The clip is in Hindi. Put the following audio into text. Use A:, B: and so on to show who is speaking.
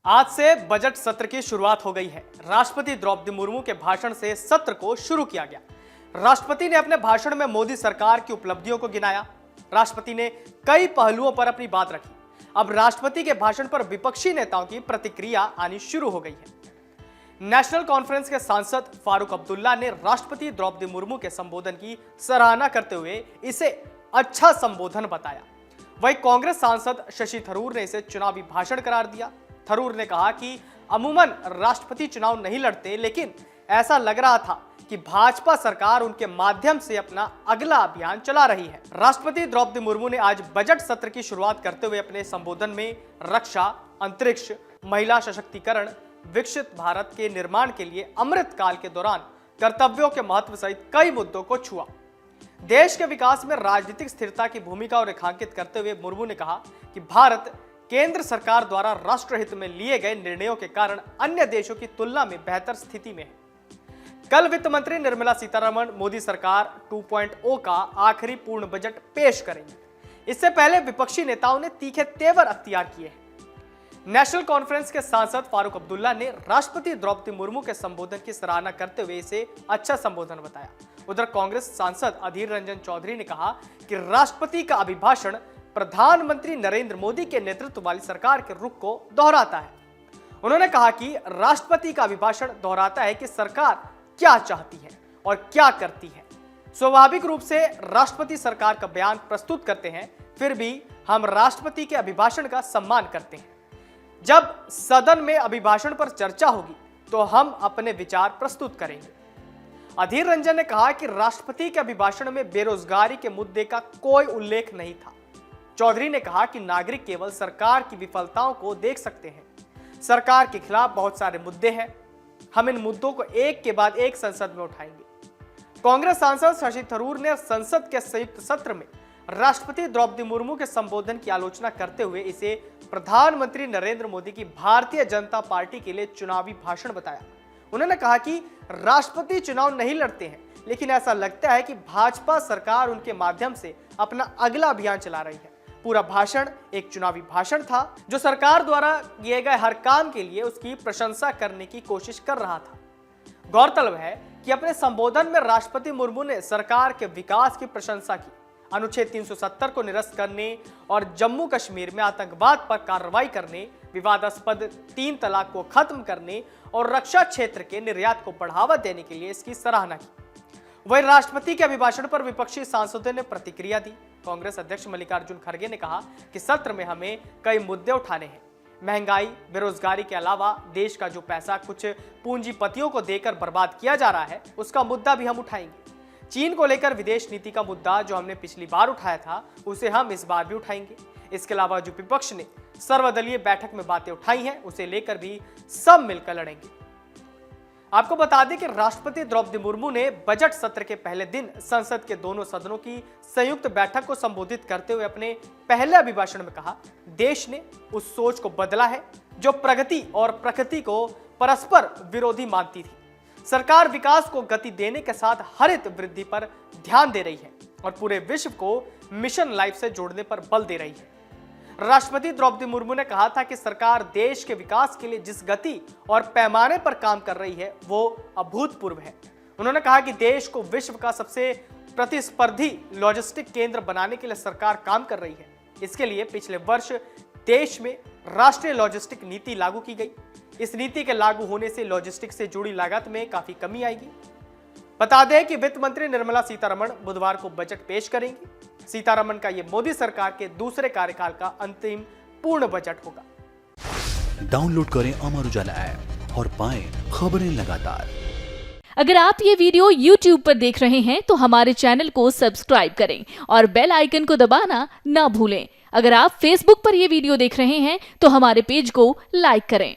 A: आज से बजट सत्र की शुरुआत हो गई है। राष्ट्रपति द्रौपदी मुर्मू के भाषण से सत्र को शुरू किया गया। राष्ट्रपति ने अपने भाषण में मोदी सरकार की उपलब्धियों को गिनाया। राष्ट्रपति ने कई पहलुओं पर अपनी बात रखी। अब राष्ट्रपति के भाषण पर विपक्षी नेताओं की प्रतिक्रिया आनी शुरू हो गई है। नेशनल कॉन्फ्रेंस के सांसद फारूक अब्दुल्ला ने राष्ट्रपति द्रौपदी मुर्मू के संबोधन की सराहना करते हुए इसे अच्छा संबोधन बताया। वहीं कांग्रेस सांसद शशि थरूर ने इसे चुनावी भाषण करार दिया। थरूर ने कहा कि अमूमन राष्ट्रपति चुनाव नहीं लड़ते, लेकिन ऐसा लग रहा था कि भाजपा सरकार उनके माध्यम से अपना अगला अभियान चला रही है। राष्ट्रपति द्रौपदी मुर्मू ने आज बजट सत्र की शुरुआत करते हुए अपने संबोधन में रक्षा, अंतरिक्ष, महिला सशक्तिकरण, विकसित भारत के निर्माण के लिए अमृत काल के दौरान कर्तव्यों के महत्व सहित कई मुद्दों को छुआ। देश के विकास में राजनीतिक स्थिरता की भूमिका को रेखांकित करते हुए मुर्मू ने कहा कि भारत केंद्र सरकार द्वारा राष्ट्रहित में लिए गए निर्णयों के कारण अन्य देशों की तुलना में बेहतर स्थिति में है। कल वित्त मंत्री निर्मला सीतारमण मोदी सरकार 2.0 का आखिरी पूर्ण बजट पेश करेंगे। इससे पहले विपक्षी नेताओं ने तीखे तेवर अख्तियार किए हैं। नेशनल कॉन्फ्रेंस के सांसद फारूक अब्दुल्ला ने राष्ट्रपति द्रौपदी मुर्मू के संबोधन की सराहना करते हुए इसे अच्छा संबोधन बताया। उधर कांग्रेस सांसद अधीर रंजन चौधरी ने कहा कि राष्ट्रपति का अभिभाषण प्रधानमंत्री नरेंद्र मोदी के नेतृत्व वाली सरकार के रुख को दोहराता है। उन्होंने कहा कि राष्ट्रपति का अभिभाषण दोहराता है कि सरकार क्या चाहती है और क्या करती है। स्वाभाविक रूप से राष्ट्रपति सरकार का बयान प्रस्तुत करते हैं, फिर भी हम राष्ट्रपति के अभिभाषण का सम्मान करते हैं। जब सदन में अभिभाषण पर चर्चा होगी तो हम अपने विचार प्रस्तुत करेंगे। अधीर रंजन ने कहा कि राष्ट्रपति के अभिभाषण में बेरोजगारी के मुद्दे का कोई उल्लेख नहीं था। चौधरी ने कहा कि नागरिक केवल सरकार की विफलताओं को देख सकते हैं। सरकार के खिलाफ बहुत सारे मुद्दे हैं, हम इन मुद्दों को एक के बाद एक संसद में उठाएंगे। कांग्रेस सांसद शशि थरूर ने संसद के संयुक्त सत्र में राष्ट्रपति द्रौपदी मुर्मू के संबोधन की आलोचना करते हुए इसे प्रधानमंत्री नरेंद्र मोदी की भारतीय जनता पार्टी के लिए चुनावी भाषण बताया। उन्होंने कहा कि राष्ट्रपति चुनाव नहीं लड़ते हैं, लेकिन ऐसा लगता है कि भाजपा सरकार उनके माध्यम से अपना अगला अभियान चला रही है। पूरा भाषण एक चुनावी भाषण था जो सरकार द्वारा किए गए हर काम के लिए उसकी प्रशंसा करने की कोशिश कर रहा था। गौरतलब है कि अपने संबोधन में राष्ट्रपति मुर्मू ने सरकार के विकास की प्रशंसा की, अनुच्छेद 370 को निरस्त करने और जम्मू कश्मीर में आतंकवाद पर कार्रवाई करने, विवादास्पद 3 तलाक को खत्म करने और रक्षा क्षेत्र के निर्यात को बढ़ावा देने के लिए इसकी सराहना की। वहीं राष्ट्रपति के अभिभाषण पर विपक्षी सांसदों ने प्रतिक्रिया दी। कांग्रेस अध्यक्ष मल्लिकार्जुन खड़गे ने कहा कि सत्र में हमें कई मुद्दे उठाने हैं। महंगाई, बेरोजगारी के अलावा देश का जो पैसा कुछ पूंजीपतियों को देकर बर्बाद किया जा रहा है, उसका मुद्दा भी हम उठाएंगे। चीन को लेकर विदेश नीति का मुद्दा जो हमने पिछली बार उठाया था, उसे हम इस बार भी उठाएंगे। इसके अलावा जो विपक्ष ने सर्वदलीय बैठक में बातें उठाई हैं, उसे लेकर भी सब मिलकर लड़ेंगे। आपको बता दें कि राष्ट्रपति द्रौपदी मुर्मू ने बजट सत्र के पहले दिन संसद के दोनों सदनों की संयुक्त बैठक को संबोधित करते हुए अपने पहले अभिभाषण में कहा, देश ने उस सोच को बदला है जो प्रगति और प्रकृति को परस्पर विरोधी मानती थी। सरकार विकास को गति देने के साथ हरित वृद्धि पर ध्यान दे रही है और पूरे विश्व को मिशन लाइफ से जोड़ने पर बल दे रही है। राष्ट्रपति द्रौपदी मुर्मू ने कहा था कि सरकार देश के विकास के लिए जिस गति और पैमाने पर काम कर रही है वो अभूतपूर्व है। उन्होंने कहा कि देश को विश्व का सबसे प्रतिस्पर्धी लॉजिस्टिक केंद्र बनाने के लिए सरकार काम कर रही है। इसके लिए पिछले वर्ष देश में राष्ट्रीय लॉजिस्टिक नीति लागू की गई। इस नीति के लागू होने से लॉजिस्टिक से जुड़ी लागत में काफी कमी आएगी। बता दें कि वित्त मंत्री निर्मला सीतारमण बुधवार को बजट पेश करेंगी। सीतारमण का यह मोदी सरकार के दूसरे कार्यकाल का अंतिम पूर्ण बजट होगा।
B: डाउनलोड करें अमर उजाला ऐप और पाएं खबरें लगातार।
C: अगर आप ये वीडियो YouTube पर देख रहे हैं तो हमारे चैनल को सब्सक्राइब करें और बेल आइकन को दबाना ना भूलें। अगर आप Facebook पर ये वीडियो देख रहे हैं तो हमारे पेज को लाइक करें।